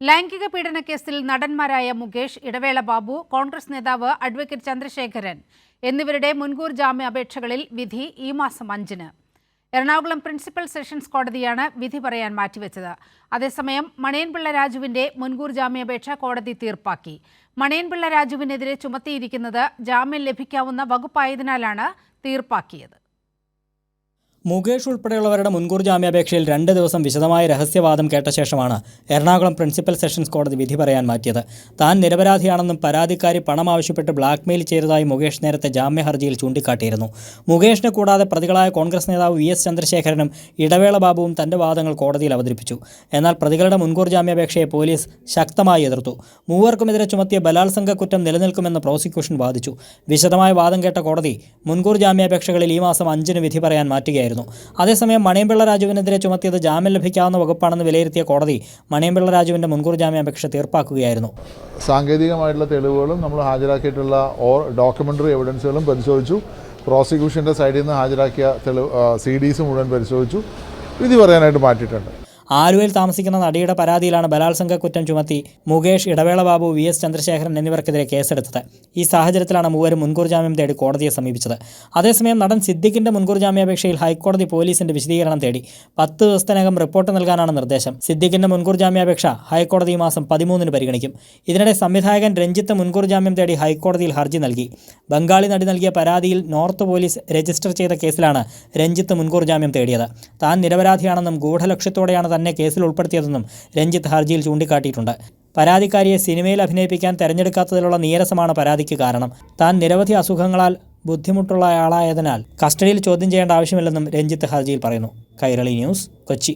ലൈംഗിക പീഡന കേസിൽ നടന്മാരായ മുകേഷ്, ഇടവേള ബാബു, കോൺഗ്രസ് നേതാവ് അഡ്വക്കേറ്റ് ചന്ദ്രശേഖരൻ എന്നിവരുടെ മുൻകൂർ ജാമ്യാപേക്ഷകളിൽ വിധി ഈ മാസം 5-ന്. എറണാകുളം പ്രിൻസിപ്പൽ സെഷൻസ് കോടതിയാണ് വിധി പറയാൻ മാറ്റിവെച്ചത്. അതേസമയം മണിയൻപിള്ള രാജുവിന്റെ മുൻകൂർ ജാമ്യാപേക്ഷ കോടതി തീർപ്പാക്കി. മണിയൻപിള്ള രാജുവിനെതിരെ ചുമത്തിയിരിക്കുന്നത് ജാമ്യം ലഭിക്കാവുന്ന വകുപ്പായതിനാലാണ് തീർപ്പാക്കിയത്. മുകേഷ് ഉൾപ്പെടെയുള്ളവരുടെ മുൻകൂർ ജാമ്യാപേക്ഷയിൽ 2 ദിവസം വിശദമായ രഹസ്യവാദം കേട്ട ശേഷമാണ് എറണാകുളം പ്രിൻസിപ്പൽ സെഷൻസ് കോടതി വിധി പറയാൻ മാറ്റിയത്. താൻ നിരപരാധിയാണെന്നും പരാതിക്കാരി പണം ആവശ്യപ്പെട്ട് ബ്ലാക്ക്മെയിൽ ചെയ്തതായി മുകേഷ് നേരത്തെ ജാമ്യ ഹർജിയിൽ ചൂണ്ടിക്കാട്ടിയിരുന്നു. മുകേഷിനെ കൂടാതെ പ്രതികളായ കോൺഗ്രസ് നേതാവ് VS ചന്ദ്രശേഖരനും ഇടവേള ബാബുവും തന്റെ വാദങ്ങൾ കോടതിയിൽ അവതരിപ്പിച്ചു. എന്നാൽ പ്രതികളുടെ മുൻകൂർ ജാമ്യാപേക്ഷയെ പോലീസ് ശക്തമായി എതിർത്തു. മൂവർക്കുമെതിരെ ചുമത്തിയ ബലാത്സംഗ കുറ്റം നിലനിൽക്കുമെന്ന് പ്രോസിക്യൂഷൻ വാദിച്ചു. വിശദമായ വാദം കേട്ട കോടതി മുൻകൂർ ജാമ്യാപേക്ഷകളിൽ ഈ മാസം 5-ന് വിധി പറയാൻ മാറ്റുകയായിരുന്നു. അതേസമയം മണിയൻപിള്ള രാജുവിനെതിരെ ചുമത്തിയത് ജാമ്യം ലഭിക്കാവുന്ന വകുപ്പാണെന്ന് വിലയിരുത്തിയ കോടതി മണിയൻപിള്ള രാജുവിന്റെ മുൻകൂർ ജാമ്യാപേക്ഷ തീർപ്പാക്കുകയായിരുന്നു. സാങ്കേതികമായിട്ടുള്ള തെളിവുകളും നമ്മൾ ഹാജരാക്കിയിട്ടുള്ള ഡോക്യുമെൻ്ററി എവിഡൻസുകളും പരിശോധിച്ചു. പ്രോസിക്യൂഷൻ്റെ സൈഡിൽ നിന്ന് ഹാജരാക്കിയ CDs മുഴുവൻ പരിശോധിച്ചു. വിധി പറയാനായിട്ട് മാറ്റിയിട്ടുണ്ട്. ആലുവയിൽ താമസിക്കുന്ന നടിയുടെ പരാതിയിലാണ് ബലാത്സംഗ കുറ്റം ചുമത്തി മുകേഷ്, ഇടവേള ബാബു, VS ചന്ദ്രശേഖരൻ എന്നിവർക്കെതിരെ കേസെടുത്തത്. ഈ സാഹചര്യത്തിലാണ് മൂവരും മുൻകൂർ ജാമ്യം തേടി കോടതിയെ സമീപിച്ചത്. അതേസമയം നടൻ സിദ്ദിഖിന്റെ മുൻകൂർ ജാമ്യാപേക്ഷയിൽ ഹൈക്കോടതി പോലീസിന്റെ വിശദീകരണം തേടി. 10 ദിവസത്തിനകം റിപ്പോർട്ട് നൽകാനാണ് നിർദ്ദേശം. സിദ്ദിഖിന്റെ മുൻകൂർ ജാമ്യാപേക്ഷ ഹൈക്കോടതി ഈ മാസം 13-ന് പരിഗണിക്കും. ഇതിനിടെ സംവിധായകൻ രഞ്ജിത്ത് മുൻകൂർ ജാമ്യം തേടി ഹൈക്കോടതിയിൽ ഹർജി നൽകി. ബംഗാളി നടി നൽകിയ പരാതിയിൽ നോർത്ത് പോലീസ് രജിസ്റ്റർ ചെയ്ത കേസിലാണ് രഞ്ജിത്ത് മുൻകൂർ ജാമ്യം തേടിയത്. താൻ നിരപരാധിയാണെന്നും ഗൂഢലക്ഷ്യത്തോടെയാണ് തന്നെ കേസിൽ ഉൾപ്പെടുത്തിയതെന്നും രഞ്ജിത്ത് ഹർജിയിൽ ചൂണ്ടിക്കാട്ടിയിട്ടുണ്ട്. പരാതിക്കാരിയെ സിനിമയിൽ അഭിനയിപ്പിക്കാൻ തെരഞ്ഞെടുക്കാത്തതിലുള്ള നീരസമാണ് പരാതിക്ക് കാരണം. താൻ നിരവധി അസുഖങ്ങളാൽ ബുദ്ധിമുട്ടുള്ളയാളായതിനാൽ കസ്റ്റഡിയിൽ ചോദ്യം ചെയ്യേണ്ട ആവശ്യമില്ലെന്നും രഞ്ജിത്ത് ഹർജിയിൽ പറയുന്നു. കൈരളി ന്യൂസ്, കൊച്ചി.